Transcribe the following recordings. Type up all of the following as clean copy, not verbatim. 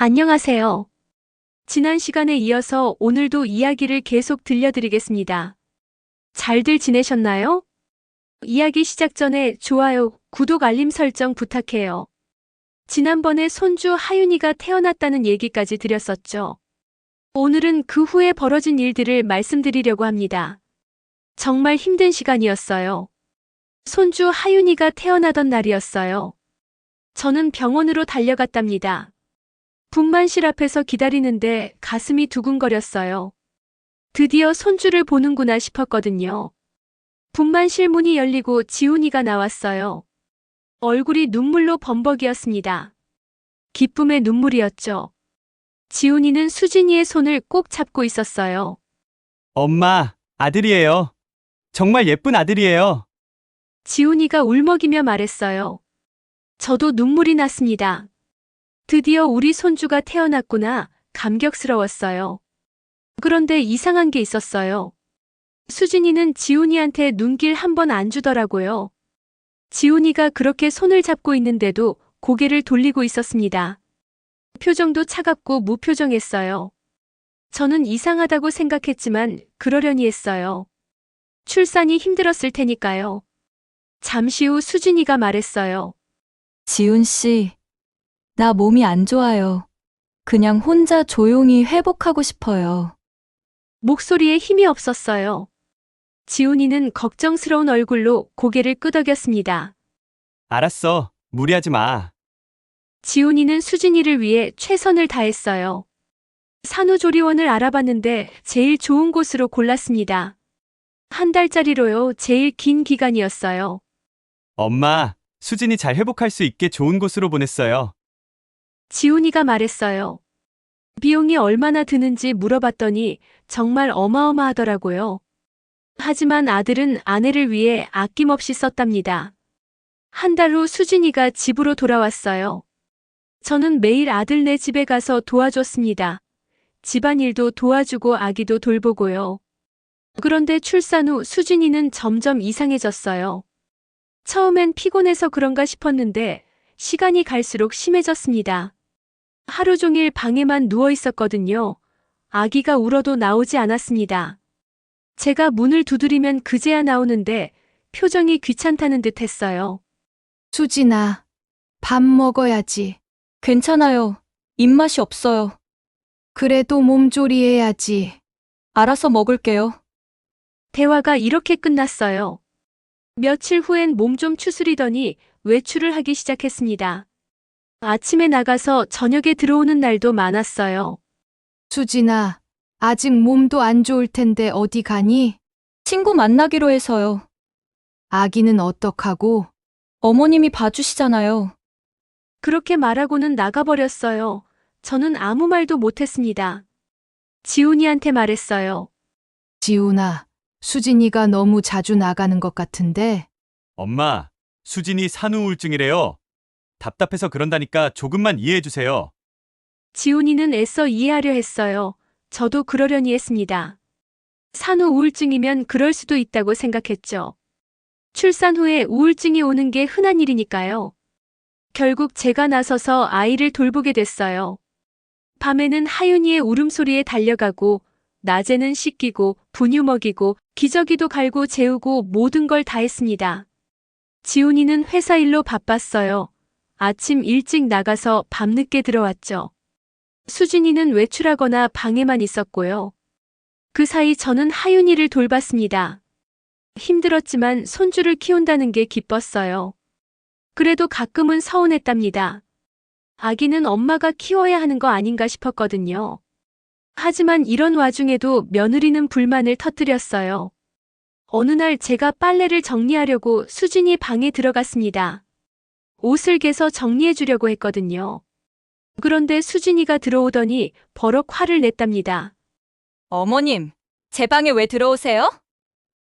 안녕하세요. 지난 시간에 이어서 오늘도 이야기를 계속 들려드리겠습니다. 잘들 지내셨나요? 이야기 시작 전에 좋아요, 구독 알림 설정 부탁해요. 지난번에 손주 하윤이가 태어났다는 얘기까지 드렸었죠. 오늘은 그 후에 벌어진 일들을 말씀드리려고 합니다. 정말 힘든 시간이었어요. 손주 하윤이가 태어나던 날이었어요. 저는 병원으로 달려갔답니다. 분만실 앞에서 기다리는데 가슴이 두근거렸어요. 드디어 손주를 보는구나 싶었거든요. 분만실 문이 열리고 지훈이가 나왔어요. 얼굴이 눈물로 범벅이었습니다. 기쁨의 눈물이었죠. 지훈이는 수진이의 손을 꼭 잡고 있었어요. 엄마, 아들이에요. 정말 예쁜 아들이에요. 지훈이가 울먹이며 말했어요. 저도 눈물이 났습니다. 드디어 우리 손주가 태어났구나, 감격스러웠어요. 그런데 이상한 게 있었어요. 수진이는 지훈이한테 눈길 한 번 안 주더라고요. 지훈이가 그렇게 손을 잡고 있는데도 고개를 돌리고 있었습니다. 표정도 차갑고 무표정했어요. 저는 이상하다고 생각했지만 그러려니 했어요. 출산이 힘들었을 테니까요. 잠시 후 수진이가 말했어요. 지훈 씨, 나 몸이 안 좋아요. 그냥 혼자 조용히 회복하고 싶어요. 목소리에 힘이 없었어요. 지훈이는 걱정스러운 얼굴로 고개를 끄덕였습니다. 알았어. 무리하지 마. 지훈이는 수진이를 위해 최선을 다했어요. 산후조리원을 알아봤는데 제일 좋은 곳으로 골랐습니다. 한 달짜리로요, 제일 긴 기간이었어요. 엄마, 수진이 잘 회복할 수 있게 좋은 곳으로 보냈어요. 지훈이가 말했어요. 비용이 얼마나 드는지 물어봤더니 정말 어마어마하더라고요. 하지만 아들은 아내를 위해 아낌없이 썼답니다. 한 달 후 수진이가 집으로 돌아왔어요. 저는 매일 아들네 집에 가서 도와줬습니다. 집안일도 도와주고 아기도 돌보고요. 그런데 출산 후 수진이는 점점 이상해졌어요. 처음엔 피곤해서 그런가 싶었는데 시간이 갈수록 심해졌습니다. 하루 종일 방에만 누워 있었거든요. 아기가 울어도 나오지 않았습니다. 제가 문을 두드리면 그제야 나오는데 표정이 귀찮다는 듯 했어요. 수진아, 밥 먹어야지. 괜찮아요. 입맛이 없어요. 그래도 몸조리해야지. 알아서 먹을게요. 대화가 이렇게 끝났어요. 며칠 후엔 몸 좀 추스리더니 외출을 하기 시작했습니다. 아침에 나가서 저녁에 들어오는 날도 많았어요. 수진아, 아직 몸도 안 좋을 텐데 어디 가니? 친구 만나기로 해서요. 아기는 어떡하고? 어머님이 봐주시잖아요. 그렇게 말하고는 나가버렸어요. 저는 아무 말도 못했습니다. 지훈이한테 말했어요. 지훈아, 수진이가 너무 자주 나가는 것 같은데? 엄마, 수진이 산후우울증이래요. 답답해서 그런다니까 조금만 이해해 주세요. 지훈이는 애써 이해하려 했어요. 저도 그러려니 했습니다. 산후 우울증이면 그럴 수도 있다고 생각했죠. 출산 후에 우울증이 오는 게 흔한 일이니까요. 결국 제가 나서서 아이를 돌보게 됐어요. 밤에는 하윤이의 울음소리에 달려가고, 낮에는 씻기고, 분유 먹이고, 기저귀도 갈고 재우고 모든 걸 다 했습니다. 지훈이는 회사 일로 바빴어요. 아침 일찍 나가서 밤늦게 들어왔죠. 수진이는 외출하거나 방에만 있었고요. 그 사이 저는 하윤이를 돌봤습니다. 힘들었지만 손주를 키운다는 게 기뻤어요. 그래도 가끔은 서운했답니다. 아기는 엄마가 키워야 하는 거 아닌가 싶었거든요. 하지만 이런 와중에도 며느리는 불만을 터뜨렸어요. 어느 날 제가 빨래를 정리하려고 수진이 방에 들어갔습니다. 옷을 개서 정리해 주려고 했거든요. 그런데 수진이가 들어오더니 버럭 화를 냈답니다. 어머님, 제 방에 왜 들어오세요?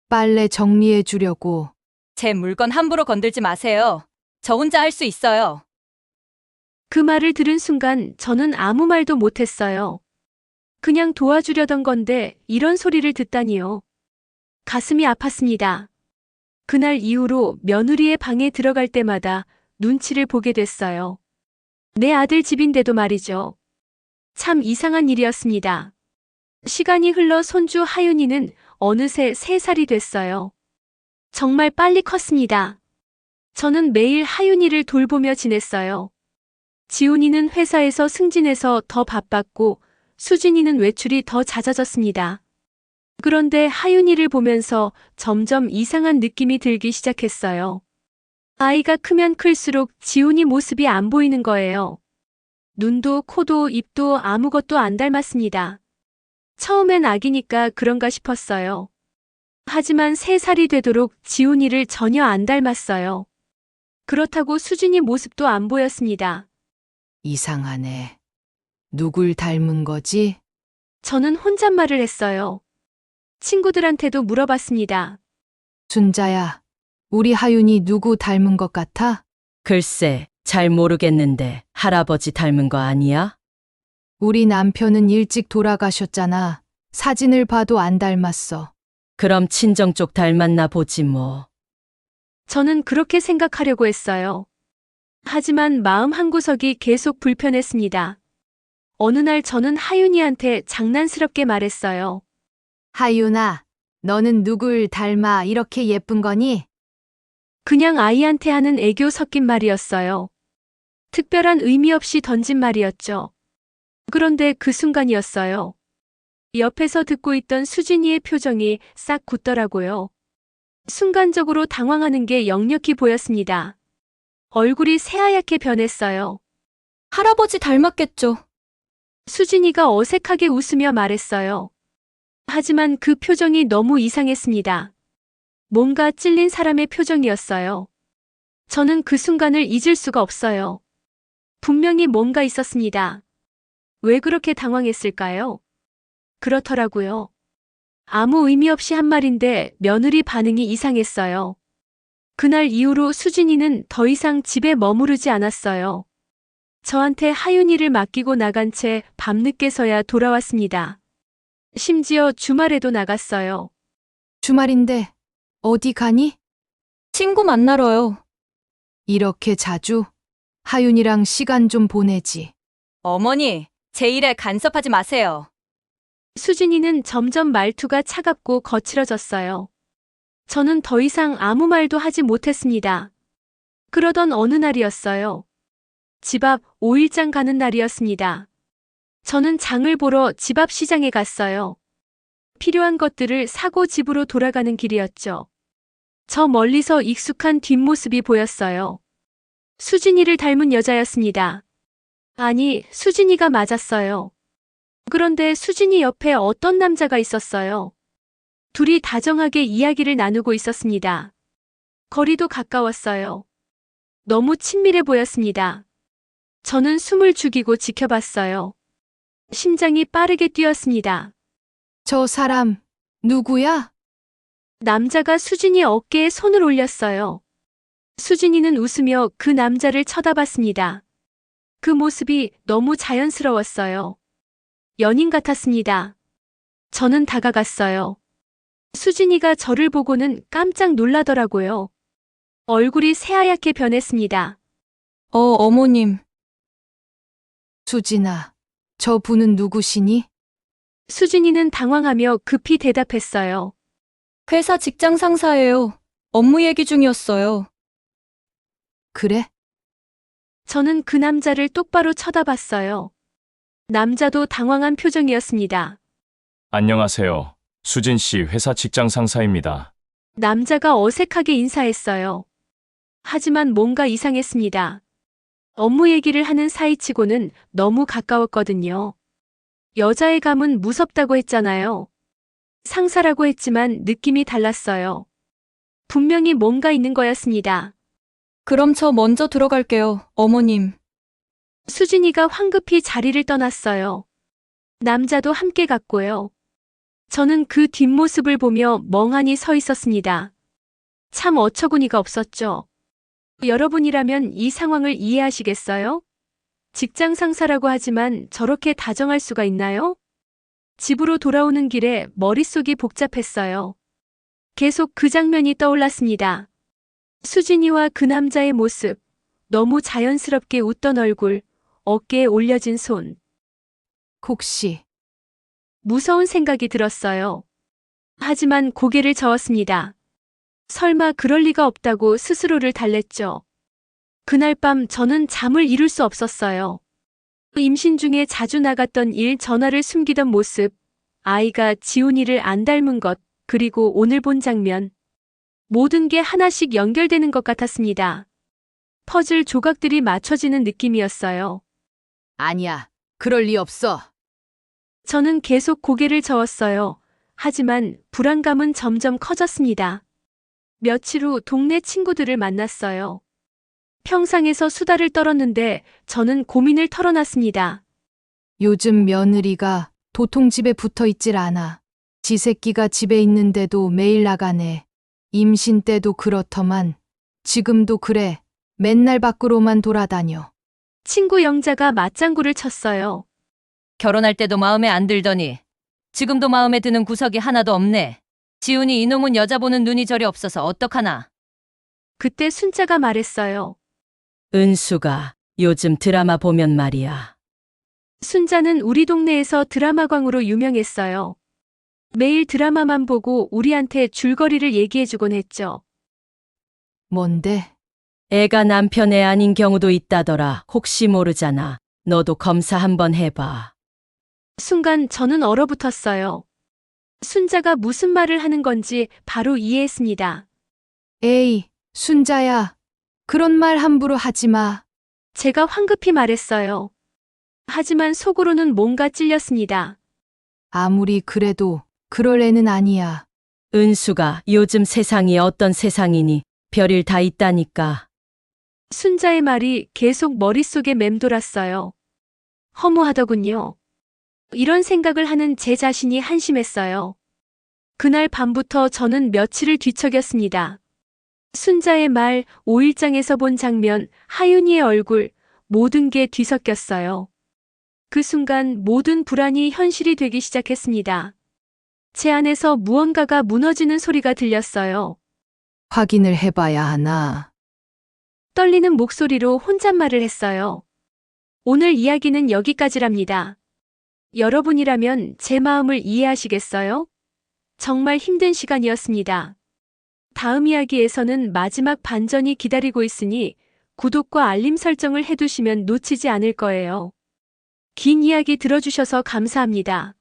빨래 정리해 주려고. 제 물건 함부로 건들지 마세요. 저 혼자 할 수 있어요. 그 말을 들은 순간 저는 아무 말도 못했어요. 그냥 도와주려던 건데 이런 소리를 듣다니요. 가슴이 아팠습니다. 그날 이후로 며느리의 방에 들어갈 때마다 눈치를 보게 됐어요. 내 아들 집인데도 말이죠. 참 이상한 일이었습니다. 시간이 흘러 손주 하윤이는 어느새 3살이 됐어요. 정말 빨리 컸습니다. 저는 매일 하윤이를 돌보며 지냈어요. 지훈이는 회사에서 승진해서 더 바빴고 수진이는 외출이 더 잦아졌습니다. 그런데 하윤이를 보면서 점점 이상한 느낌이 들기 시작했어요. 아이가 크면 클수록 지훈이 모습이 안 보이는 거예요. 눈도 코도 입도 아무것도 안 닮았습니다. 처음엔 아기니까 그런가 싶었어요. 하지만 3살이 되도록 지훈이를 전혀 안 닮았어요. 그렇다고 수진이 모습도 안 보였습니다. 이상하네. 누굴 닮은 거지? 저는 혼잣말을 했어요. 친구들한테도 물어봤습니다. 순자야, 우리 하윤이 누구 닮은 것 같아? 글쎄, 잘 모르겠는데 할아버지 닮은 거 아니야? 우리 남편은 일찍 돌아가셨잖아. 사진을 봐도 안 닮았어. 그럼 친정 쪽 닮았나 보지 뭐. 저는 그렇게 생각하려고 했어요. 하지만 마음 한구석이 계속 불편했습니다. 어느 날 저는 하윤이한테 장난스럽게 말했어요. 하윤아, 너는 누굴 닮아 이렇게 예쁜 거니? 그냥 아이한테 하는 애교 섞인 말이었어요. 특별한 의미 없이 던진 말이었죠. 그런데 그 순간이었어요. 옆에서 듣고 있던 수진이의 표정이 싹 굳더라고요. 순간적으로 당황하는 게 역력히 보였습니다. 얼굴이 새하얗게 변했어요. 할아버지 닮았겠죠. 수진이가 어색하게 웃으며 말했어요. 하지만 그 표정이 너무 이상했습니다. 뭔가 찔린 사람의 표정이었어요. 저는 그 순간을 잊을 수가 없어요. 분명히 뭔가 있었습니다. 왜 그렇게 당황했을까요? 그렇더라고요. 아무 의미 없이 한 말인데 며느리 반응이 이상했어요. 그날 이후로 수진이는 더 이상 집에 머무르지 않았어요. 저한테 하윤이를 맡기고 나간 채 밤늦게서야 돌아왔습니다. 심지어 주말에도 나갔어요. 주말인데 어디 가니? 친구 만나러요. 이렇게 자주? 하윤이랑 시간 좀 보내지. 어머니, 제 일에 간섭하지 마세요. 수진이는 점점 말투가 차갑고 거칠어졌어요. 저는 더 이상 아무 말도 하지 못했습니다. 그러던 어느 날이었어요. 집 앞 5일장 가는 날이었습니다. 저는 장을 보러 집 앞 시장에 갔어요. 필요한 것들을 사고 집으로 돌아가는 길이었죠. 저 멀리서 익숙한 뒷모습이 보였어요. 수진이를 닮은 여자였습니다. 아니, 수진이가 맞았어요. 그런데 수진이 옆에 어떤 남자가 있었어요. 둘이 다정하게 이야기를 나누고 있었습니다. 거리도 가까웠어요. 너무 친밀해 보였습니다. 저는 숨을 죽이고 지켜봤어요. 심장이 빠르게 뛰었습니다. 저 사람 누구야? 남자가 수진이 어깨에 손을 올렸어요. 수진이는 웃으며 그 남자를 쳐다봤습니다. 그 모습이 너무 자연스러웠어요. 연인 같았습니다. 저는 다가갔어요. 수진이가 저를 보고는 깜짝 놀라더라고요. 얼굴이 새하얗게 변했습니다. 어머님. 수진아, 저 분은 누구시니? 수진이는 당황하며 급히 대답했어요. 회사 직장 상사예요. 업무 얘기 중이었어요. 그래? 저는 그 남자를 똑바로 쳐다봤어요. 남자도 당황한 표정이었습니다. 안녕하세요. 수진 씨 회사 직장 상사입니다. 남자가 어색하게 인사했어요. 하지만 뭔가 이상했습니다. 업무 얘기를 하는 사이치고는 너무 가까웠거든요. 여자의 감은 무섭다고 했잖아요. 상사라고 했지만 느낌이 달랐어요. 분명히 뭔가 있는 거였습니다. 그럼 저 먼저 들어갈게요, 어머님. 수진이가 황급히 자리를 떠났어요. 남자도 함께 갔고요. 저는 그 뒷모습을 보며 멍하니 서 있었습니다. 참 어처구니가 없었죠. 여러분이라면 이 상황을 이해하시겠어요? 직장 상사라고 하지만 저렇게 다정할 수가 있나요? 집으로 돌아오는 길에 머릿속이 복잡했어요. 계속 그 장면이 떠올랐습니다. 수진이와 그 남자의 모습, 너무 자연스럽게 웃던 얼굴, 어깨에 올려진 손. 혹시 무서운 생각이 들었어요. 하지만 고개를 저었습니다. 설마 그럴 리가 없다고 스스로를 달랬죠. 그날 밤 저는 잠을 이룰 수 없었어요. 임신 중에 자주 나갔던 일 전화를 숨기던 모습, 아이가 지훈이를 안 닮은 것, 그리고 오늘 본 장면. 모든 게 하나씩 연결되는 것 같았습니다. 퍼즐 조각들이 맞춰지는 느낌이었어요. 아니야. 그럴 리 없어. 저는 계속 고개를 저었어요. 하지만 불안감은 점점 커졌습니다. 며칠 후 동네 친구들을 만났어요. 평상에서 수다를 떨었는데 저는 고민을 털어놨습니다. 요즘 며느리가 도통 집에 붙어 있질 않아. 지 새끼가 집에 있는데도 매일 나가네. 임신 때도 그렇더만 지금도 그래. 맨날 밖으로만 돌아다녀. 친구 영자가 맞장구를 쳤어요. 결혼할 때도 마음에 안 들더니 지금도 마음에 드는 구석이 하나도 없네. 지훈이 이놈은 여자 보는 눈이 저리 없어서 어떡하나. 그때 순자가 말했어요. 은수가 요즘 드라마 보면 말이야. 순자는 우리 동네에서 드라마광으로 유명했어요. 매일 드라마만 보고 우리한테 줄거리를 얘기해주곤 했죠. 뭔데? 애가 남편 애 아닌 경우도 있다더라. 혹시 모르잖아. 너도 검사 한번 해봐. 순간 저는 얼어붙었어요. 순자가 무슨 말을 하는 건지 바로 이해했습니다. 에이, 순자야. 그런 말 함부로 하지 마. 제가 황급히 말했어요. 하지만 속으로는 뭔가 찔렸습니다. 아무리 그래도 그럴 애는 아니야. 은수가 요즘 세상이 어떤 세상이니 별일 다 있다니까. 순자의 말이 계속 머릿속에 맴돌았어요. 허무하더군요. 이런 생각을 하는 제 자신이 한심했어요. 그날 밤부터 저는 며칠을 뒤척였습니다. 순자의 말, 5일장에서 본 장면, 하윤이의 얼굴, 모든 게 뒤섞였어요. 그 순간 모든 불안이 현실이 되기 시작했습니다. 제 안에서 무언가가 무너지는 소리가 들렸어요. 확인을 해봐야 하나. 떨리는 목소리로 혼잣말을 했어요. 오늘 이야기는 여기까지랍니다. 여러분이라면 제 마음을 이해하시겠어요? 정말 힘든 시간이었습니다. 다음 이야기에서는 마지막 반전이 기다리고 있으니 구독과 알림 설정을 해두시면 놓치지 않을 거예요. 긴 이야기 들어주셔서 감사합니다.